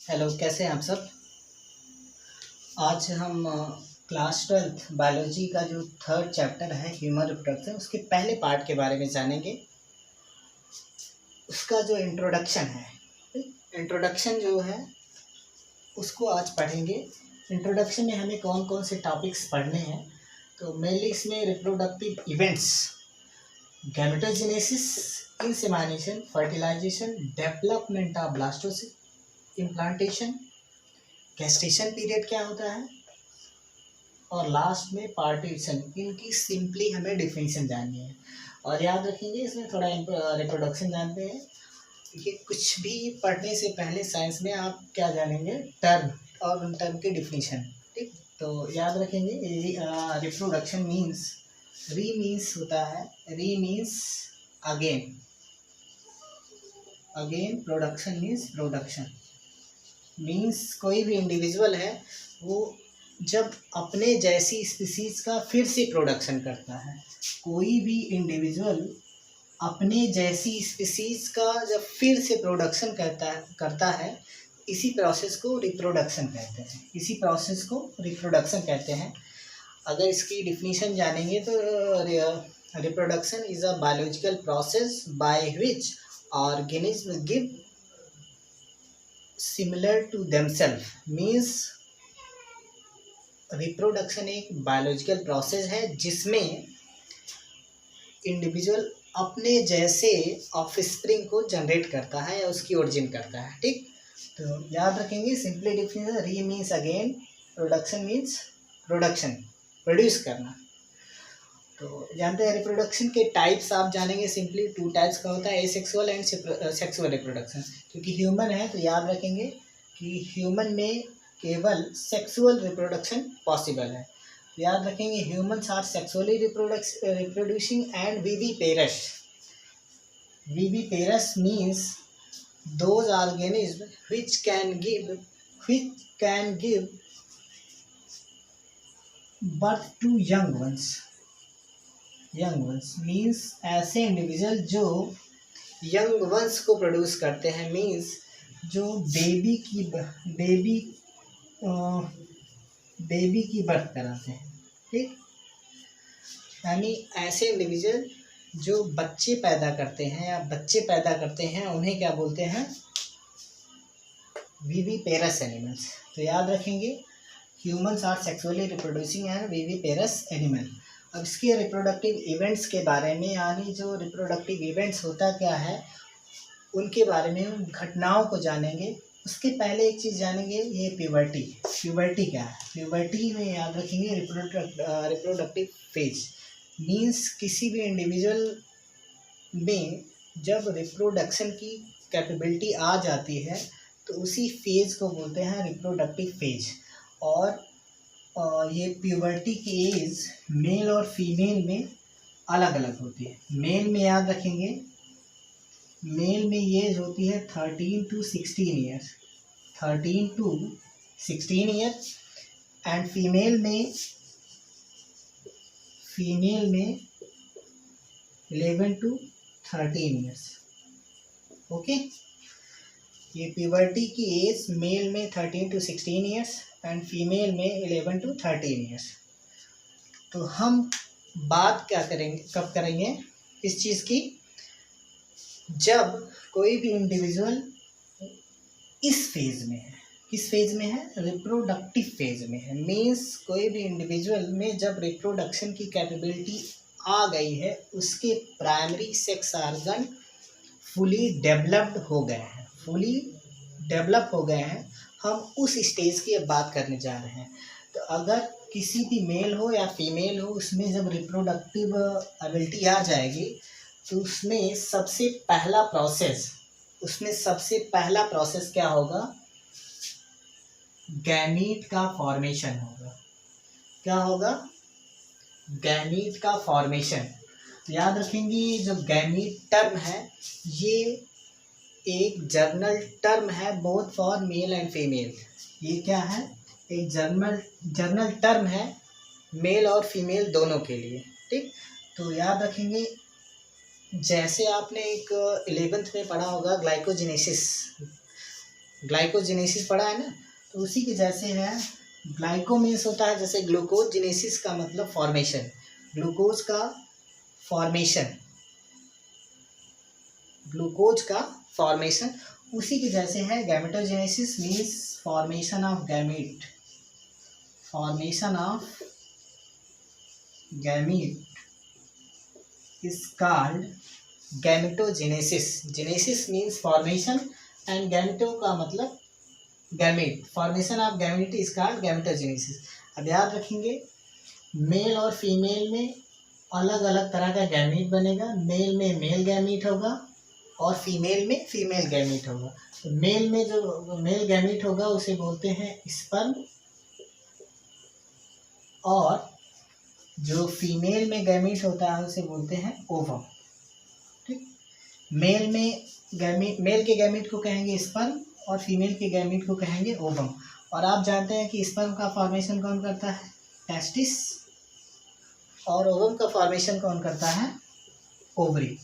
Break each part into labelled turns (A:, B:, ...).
A: Hello, कैसे हैं आप सब। आज हम क्लास 12th बायोलॉजी का जो थर्ड चैप्टर है ह्यूमन रिप्रोडक्शन, उसके पहले पार्ट के बारे में जानेंगे। उसका जो इंट्रोडक्शन है, इंट्रोडक्शन जो है उसको आज पढ़ेंगे। इंट्रोडक्शन में हमें कौन कौन से टॉपिक्स पढ़ने हैं, तो मेनली इसमें reproductive events, gametogenesis, insemination, fertilization, development of blastocyst, implantation, gestation period क्या होता है, और लास्ट में पार्टीशन। इनकी सिंपली हमें डिफिनीशन जाननी है। और याद रखेंगे, इसमें थोड़ा रिप्रोडक्शन जानते हैं कि कुछ भी पढ़ने से पहले साइंस में आप क्या जानेंगे, टर्म और उन टर्म की डिफिनीशन। ठीक, तो याद रखेंगे रिप्रोडक्शन मीन्स, री मीन्स होता है, री means again, again production means production. Means कोई भी इंडिविजुअल है वो जब अपने जैसी स्पीसीज का फिर से प्रोडक्शन करता है। कोई भी इंडिविजुअल अपने जैसी स्पीसीज का जब फिर से प्रोडक्शन करता है, इसी प्रोसेस को रिप्रोडक्शन कहते हैं, इसी प्रोसेस को रिप्रोडक्शन कहते हैं। अगर इसकी डिफिनीशन जानेंगे तो reproduction is a biological process by which organism give similar to themselves. Means reproduction एक बायोलॉजिकल प्रोसेस है जिसमें इंडिविजुअल अपने जैसे ऑफस्प्रिंग को जनरेट करता है या उसकी ओरिजिन करता है। ठीक, तो याद रखेंगे सिंपली डिफिनेशन, री means again, production means production, produce करना। तो जानते हैं रिप्रोडक्शन के टाइप्स आप जानेंगे। सिंपली 2 टाइप्स का होता है, एसेक्सुअल एंड सेक्सुअल रिप्रोडक्शन। क्योंकि ह्यूमन है तो याद रखेंगे कि ह्यूमन में केवल सेक्सुअल रिप्रोडक्शन पॉसिबल है। याद रखेंगे humans are sexually reproducing and viviparous. Viviparous means those organisms which can give birth to young ones means ऐसे इंडिविजुअल जो यंग वंस को प्रोड्यूस करते हैं, मीन्स जो बेबी की बर्थ कराते हैं। ठीक, यानी ऐसे इंडिविजुअल जो बच्चे पैदा करते हैं या बच्चे पैदा करते हैं, उन्हें क्या बोलते हैं, विविपेरस एनिमल्स। तो याद रखेंगे humans are sexually reproducing and viviparous animal. अब इसके रिप्रोडक्टिव इवेंट्स के बारे में, यानी जो रिप्रोडक्टिव इवेंट्स होता क्या है उनके बारे में, उन घटनाओं को जानेंगे। उसके पहले एक चीज़ जानेंगे, ये प्यूबर्टी। प्यूबर्टी क्या है? प्यूबर्टी में याद रखेंगे रिप्रोडक्टिव फेज। मीन्स किसी भी इंडिविजुअल में जब रिप्रोडक्शन की कैपेबिलिटी आ जाती है तो उसी फेज को बोलते हैं रिप्रोडक्टिव फेज। और ये प्यूबर्टी की एज मेल और फीमेल में अलग अलग होती है। मेल में याद रखेंगे, मेल में ये एज होती है 13 to 16 years, 13 to 16 years, and female में 11 to 13 ईयर्स। ओके, ये प्यूबर्टी की एज मेल में 13 to 16 ईयर्स एंड फीमेल में 11 to 13 ईयर्स। तो हम बात क्या करेंगे, कब करेंगे इस चीज़ की, जब कोई भी इंडिविजुअल इस फेज में है। किस फेज में है? रिप्रोडक्टिव फेज में है। मीन्स कोई भी इंडिविजुअल में जब रिप्रोडक्शन की कैपेबिलिटी आ गई है, उसके primary sex organ fully developed हो गए हैं, हम उस स्टेज की अब बात करने जा रहे हैं। तो अगर किसी भी मेल हो या फीमेल हो, उसमें जब रिप्रोडक्टिव एबिलिटी आ जाएगी तो उसमें सबसे पहला प्रोसेस क्या होगा? गैमीट का फॉर्मेशन होगा। क्या होगा? गैमीट का फॉर्मेशन। याद रखेंगे जो गैमीट टर्म है ये एक जर्नल टर्म है both for male and female. ये क्या है? एक जर्नल टर्म है मेल और फीमेल दोनों के लिए। ठीक, तो याद रखेंगे जैसे आपने एक 11th में पढ़ा होगा ग्लाइकोजेनेसिस, ग्लाइकोजेनेसिस पढ़ा है ना, तो उसी के जैसे है। ग्लाइको मीन्स होता है जैसे ग्लूकोज, जेनेसिस का मतलब फॉर्मेशन, ग्लूकोज का फॉर्मेशन, ग्लूकोज का फॉर्मेशन। उसी के जैसे है gametogenesis means formation of gamete, formation of gamete is called gametogenesis. Genesis means formation and gameto का मतलब gamete, formation of gamete is called gametogenesis. अब याद रखेंगे मेल और फीमेल में अलग अलग तरह का गैमीट बनेगा। मेल में मेल गैमीट होगा और फीमेल में फीमेल गैमीट होगा। तो मेल में जो मेल गैमीट होगा उसे बोलते हैं स्पर्म, और जो फीमेल में गैमीट होता है उसे बोलते हैं ओवम। ठीक, मेल के गैमीट को कहेंगे स्पर्म और फीमेल के गैमीट को कहेंगे ओवम। और आप जानते हैं कि स्पर्म का फॉर्मेशन कौन करता है? टेस्टिस। और ओवम का फॉर्मेशन कौन करता है? ओवरी।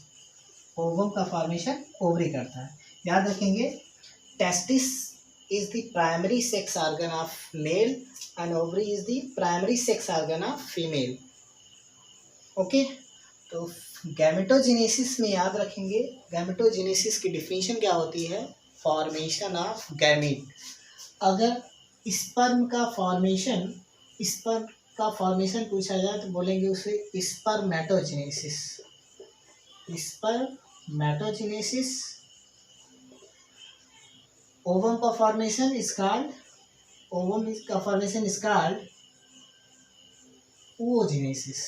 A: ओवम का फॉर्मेशन ओवरी करता है। याद रखेंगे testis is the primary sex organ of male and ovary is the primary sex organ of female. Okay, तो गैमेटोजेनेसिस में याद रखेंगे, गैमेटोजेनेसिस की डिफिनीशन क्या होती है? Formation of gamete. अगर स्पर्म का फॉर्मेशन पूछा जाए तो बोलेंगे उसे स्पर्मेटोजेनेसिस, स्पर्मेटोजेनेसिस। ओवम का formation is called oogenesis,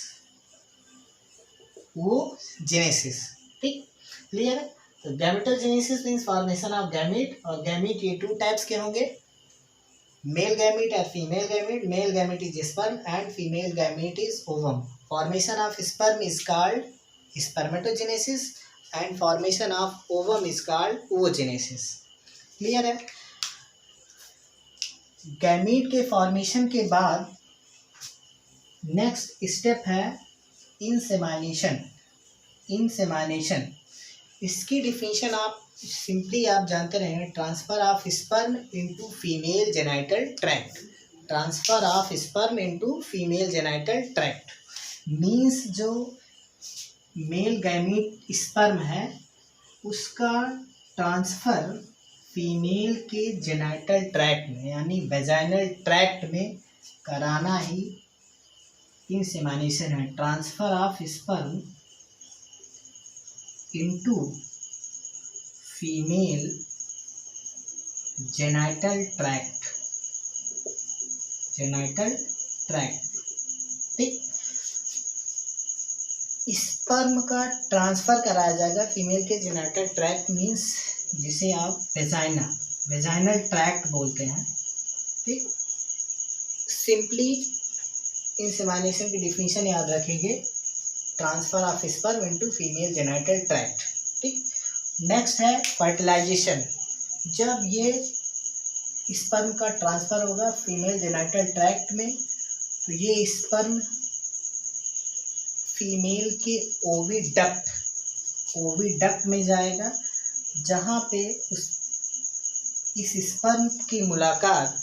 A: oogenesis। ठीक, क्लियर है? तो gametogenesis means formation of gamete, और गैमीट ये टू टाइप्स के होंगे, मेल गैमीट और female gamete. Male gamete is sperm and female gamete is ovum. Formation of sperm is called spermatogenesis and formation of ovum is called oogenesis। Clear है? Gamete के formation के बाद next step है इंसेमाइनेशन। इसकी definition आप simply आप जानते रहेंगे, transfer of sperm into female genital tract. Transfer of sperm into female genital tract means जो मेल गैमीट स्पर्म है उसका ट्रांसफर फीमेल के जेनाइटल ट्रैक्ट में यानी वेजाइनल ट्रैक्ट में कराना ही इंसेमाइनेशन है। Transfer of sperm into female genital tract, ठीक। स्पर्म का ट्रांसफर कराया जाएगा फीमेल के जेनाइटल ट्रैक्ट मीन्स जिसे आप वेजाइनल ट्रैक्ट बोलते हैं, ठीक। सिंपली इंसेमाइनेशन की डिफिनीशन याद रखेंगे, transfer of sperm into female genital tract, ठीक। नेक्स्ट है फर्टिलाइजेशन। जब ये स्पर्म का ट्रांसफर होगा फीमेल जेनाइटल ट्रैक्ट में तो ये स्पर्म फीमेल के ओविडक्ट में जाएगा, जहाँ पे इस स्पर्म की मुलाकात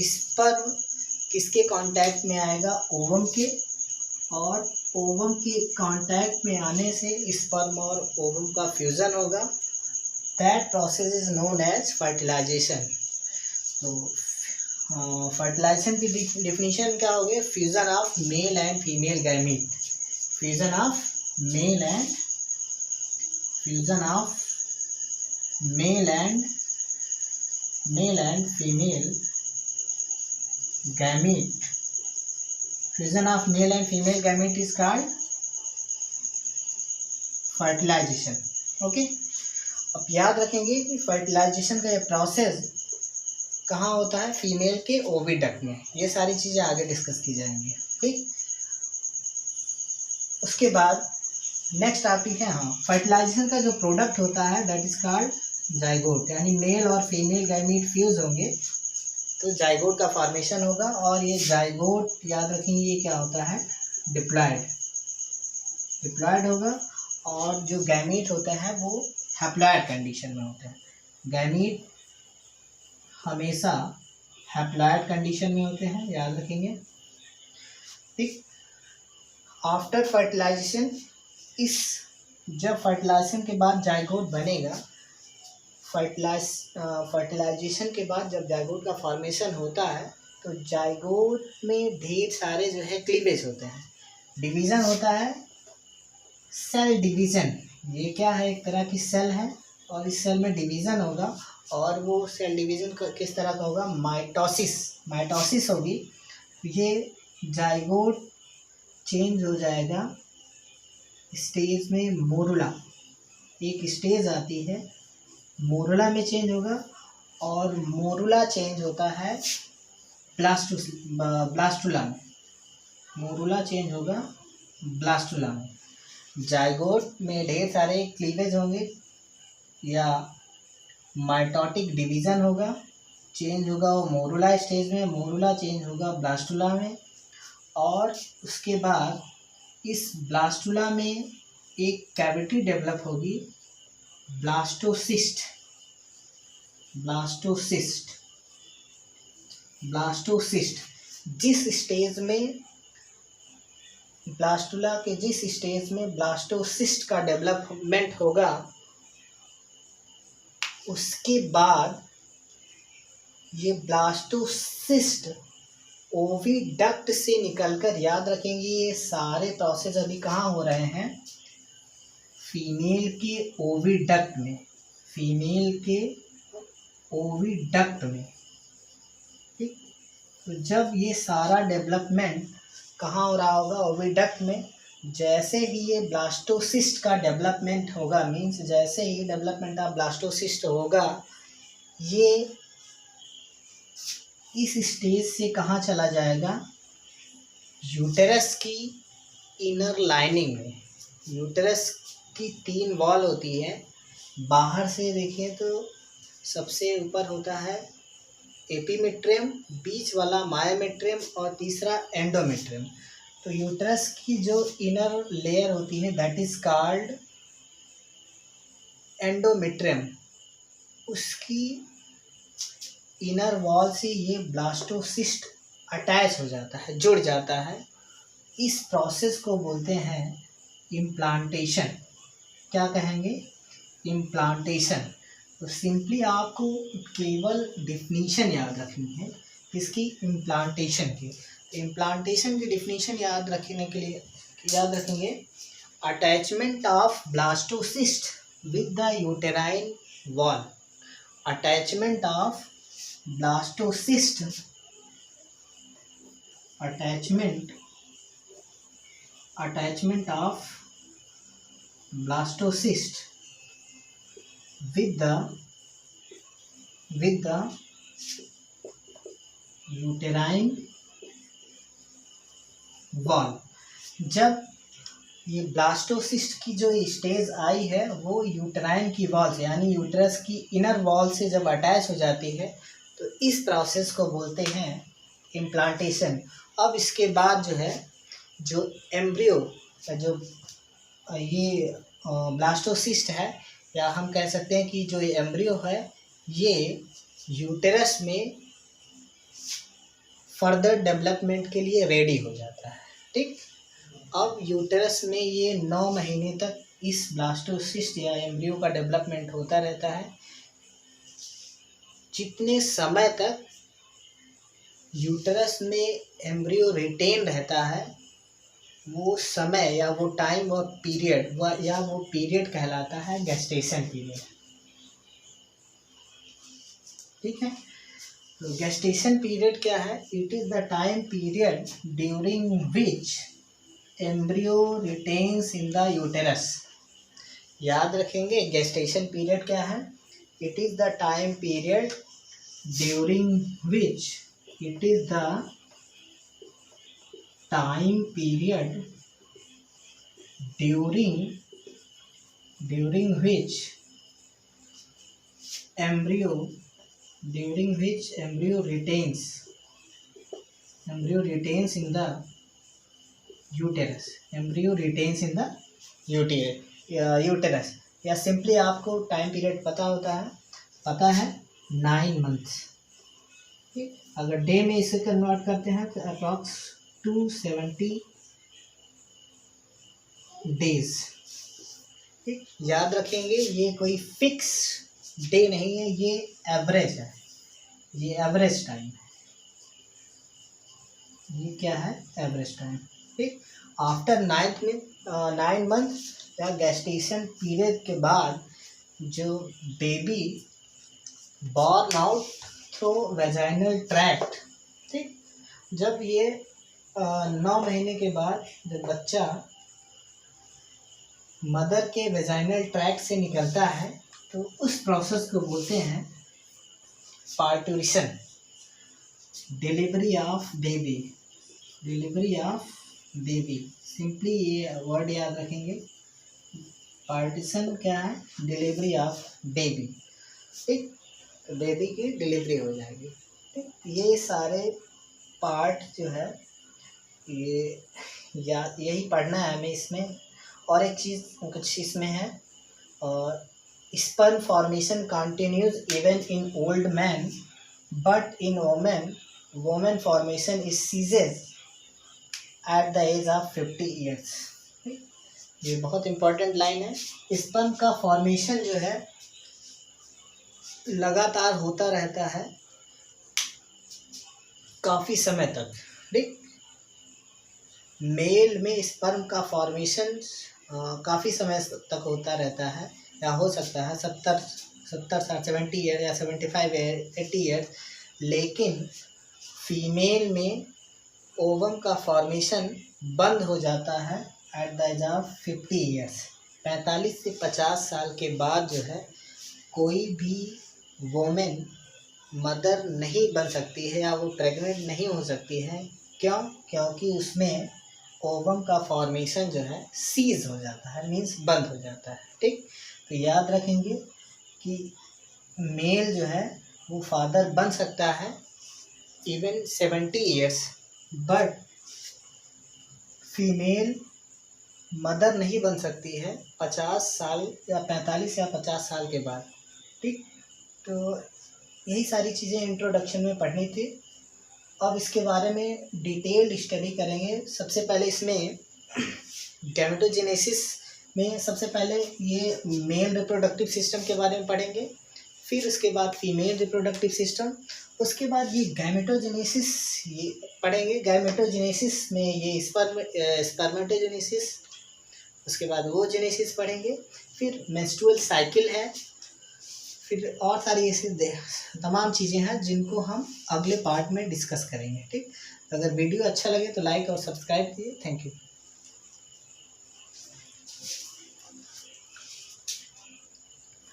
A: स्पर्म किसके कांटेक्ट में आएगा? ओवम के, और ओवम के कांटेक्ट में आने से स्पर्म और ओवम का फ्यूजन होगा। That process is known as fertilization. तो फर्टिलाइजेशन की डिफिनीशन क्या हो गई? Fusion of male and female gamete, fusion of male and female gamete. Fusion of male and female gamete is called fertilization. Okay, अब याद रखेंगे कि फर्टिलाइजेशन का ये प्रोसेस कहाँ होता है? फीमेल के ओविडक्ट में। ये सारी चीज़ें आगे डिस्कस की जाएंगी, ठीक। उसके बाद नेक्स्ट टॉपिक है फर्टिलाइजेशन का जो प्रोडक्ट होता है दैट इज कॉल्ड जाइगोट, यानी मेल और फीमेल गैमीट फ्यूज होंगे तो जाइगोट का फॉर्मेशन होगा। और ये जाइगोट याद रखेंगे ये क्या होता है? डिप्लॉयड होगा, और जो गैमीट होते हैं वो हैप्लॉयड कंडीशन में होते हैं। गैमीट हमेशा हैप्लॉइड कंडीशन में होते हैं, याद रखेंगे। ठीक, आफ्टर फर्टिलाइजेशन, इस जब फर्टिलाइजेशन के बाद जाइगोट बनेगा, फर्टिलाइजेशन के बाद जब जाइगोट का फॉर्मेशन होता है तो जाइगोट में ढेर सारे जो है क्लीवेज होते हैं, डिवीज़न होता है, सेल डिवीज़न। ये क्या है, एक तरह की सेल है और इस सेल में डिवीज़न होगा, और वो सेल डिवीज़न किस तरह का होगा, माइटोसिस होगी। ये जाइगोट चेंज हो जाएगा स्टेज में, मोरुला एक स्टेज आती है, मोरुला में चेंज होगा, और मोरुला चेंज होता है ब्लास्टुला में, मोरुला चेंज होगा ब्लास्टुला में। जाइगोट में ढेर सारे क्लीवेज होंगे या माइटोटिक डिवीज़न होगा, चेंज होगा वो मोरुला स्टेज में, मोरुला चेंज होगा ब्लास्टुला में, और उसके बाद इस ब्लास्टुला में एक कैविटी डेवलप होगी, ब्लास्टोसिस्ट। जिस स्टेज में ब्लास्टुला के जिस स्टेज में ब्लास्टोसिस्ट का डेवलपमेंट होगा, उसके बाद ये ब्लास्टोसिस्ट ओविडक्ट से निकलकर, याद रखेंगे ये सारे प्रोसेस अभी कहाँ हो रहे हैं, फीमेल के ओविडक्ट में, ठीक। तो जब ये सारा डेवलपमेंट कहाँ हो रहा होगा, ओविडक्ट में। जैसे ही ये ब्लास्टोसिस्ट का डेवलपमेंट होगा, मीन्स जैसे ही डेवलपमेंट ऑफ ब्लास्टोसिस्ट होगा, ये इस स्टेज से कहाँ चला जाएगा, यूटेरस की इनर लाइनिंग में। यूटेरस की 3 वॉल होती है, बाहर से देखें तो सबसे ऊपर होता है एपीमेट्रियम, बीच वाला मायोमेट्रियम और तीसरा एंडोमेट्रियम। तो यूट्रस की जो इनर लेयर होती है दैट इज कॉल्ड एंडोमेट्रियम, उसकी इनर वॉल से ये ब्लास्टोसिस्ट अटैच हो जाता है, जुड़ जाता है। इस प्रोसेस को बोलते हैं इम्प्लांटेशन। क्या कहेंगे, इम्प्लांटेशन। तो सिंपली आपको केवल डिफिनीशन याद रखनी है इसकी, इम्प्लांटेशन की। इम्प्लांटेशन की डिफिनीशन याद रखने के लिए याद रखेंगे, attachment of blastocyst with the uterine wall. Attachment of blastocyst, attachment of blastocyst with the uterine wall। जब ये ब्लास्टोसिस्ट की जो स्टेज आई है वो यूटेराइन की वॉल से, यानी यूट्रस की इनर वॉल से जब अटैच हो जाती है, तो इस प्रोसेस को बोलते हैं इम्प्लांटेशन। अब इसके बाद जो है, जो एम्ब्रियो, जो ये ब्लास्टोसिस्ट है, या हम कह सकते हैं कि जो ये एम्ब्रियो है, ये यूटेरस में फर्दर डेवलपमेंट के लिए रेडी हो जाता है। ठीक, अब यूटेरस में ये 9 महीने तक इस ब्लास्टोसिस्ट या एम्ब्रियो का डेवलपमेंट होता रहता है। जितने समय तक यूटेरस में एम्ब्रियो रिटेन रहता है, वो समय या वो टाइम और पीरियड या वो पीरियड कहलाता है गेस्टेशन पीरियड। ठीक है, तो गेस्टेशन पीरियड क्या है, it is the time period during which embryo retains in the uterus. याद रखेंगे, गेस्टेशन पीरियड क्या है, it is the time period during which, it is the time period during which embryo retains in the uterus, uterus। या simply आपको time period पता है 9 months. ठीक, अगर डे में इसे कन्वर्ट करते हैं तो अप्रॉक्स 270 डेज। ठीक, याद रखेंगे ये कोई फिक्स डे नहीं है, ये एवरेज है, ये एवरेज टाइम है, ये क्या है, एवरेज टाइम। ठीक, आफ्टर 9 मंथ या गेस्टेशन पीरियड के बाद जो baby born out through vaginal tract, ठीक, जब ये 9 महीने के बाद जब बच्चा मदर के वेजाइनल ट्रैक्ट से निकलता है तो उस प्रोसेस को बोलते हैं parturition, delivery of baby, delivery of baby. Simply ये वर्ड याद रखेंगे, पार्टीशन क्या है, डिलीवरी ऑफ बेबी। ठीक, तो बेबी की डिलीवरी हो जाएगी। ठीक, ये सारे पार्ट जो है ये या यही पढ़ना है हमें इसमें। और एक चीज़ कुछ इसमें है, और sperm formation continues even in old man but in women formation is ceases at the age of 50 years. ये बहुत इम्पोर्टेंट लाइन है। स्पर्म का फॉर्मेशन जो है लगातार होता रहता है काफ़ी समय तक। ठीक, मेल में स्पर्म का फॉर्मेशन काफ़ी समय तक होता रहता है, या हो सकता है 70 ईयर या 75 80 ईयर, लेकिन फीमेल में ओवम का फॉर्मेशन बंद हो जाता है at the age of 50 years. 45 से 50 साल के बाद जो है कोई भी वोमेन मदर नहीं बन सकती है या वो प्रेग्नेंट नहीं हो सकती है। क्यों? क्योंकि उसमें ओवम का फॉर्मेशन जो है सीज हो जाता है, मीन्स बंद हो जाता है। ठीक, तो याद रखेंगे कि मेल जो है वो फादर बन सकता है even 70 years, but female mother नहीं बन सकती है 50 साल या 45 या 50 साल के बाद। ठीक, तो यही सारी चीज़ें इंट्रोडक्शन में पढ़नी थी। अब इसके बारे में डिटेल्ड स्टडी करेंगे। सबसे पहले इसमें गैमेटोजेनेसिस में सबसे पहले ये मेल रिप्रोडक्टिव सिस्टम के बारे में पढ़ेंगे, फिर उसके बाद फीमेल रिप्रोडक्टिव सिस्टम, उसके बाद ये गैमेटोजेनेसिस ये पढ़ेंगे। गैमेटोजेनेसिस में ये स्पर्मेटोजेनेसिस, उसके बाद वो जेनेसिस पढ़ेंगे, फिर मेंस्ट्रुअल साइकिल है, फिर और सारी ऐसी तमाम चीज़ें हैं जिनको हम अगले पार्ट में डिस्कस करेंगे। ठीक, अगर वीडियो अच्छा लगे तो लाइक और सब्सक्राइब कीजिए। Thank you.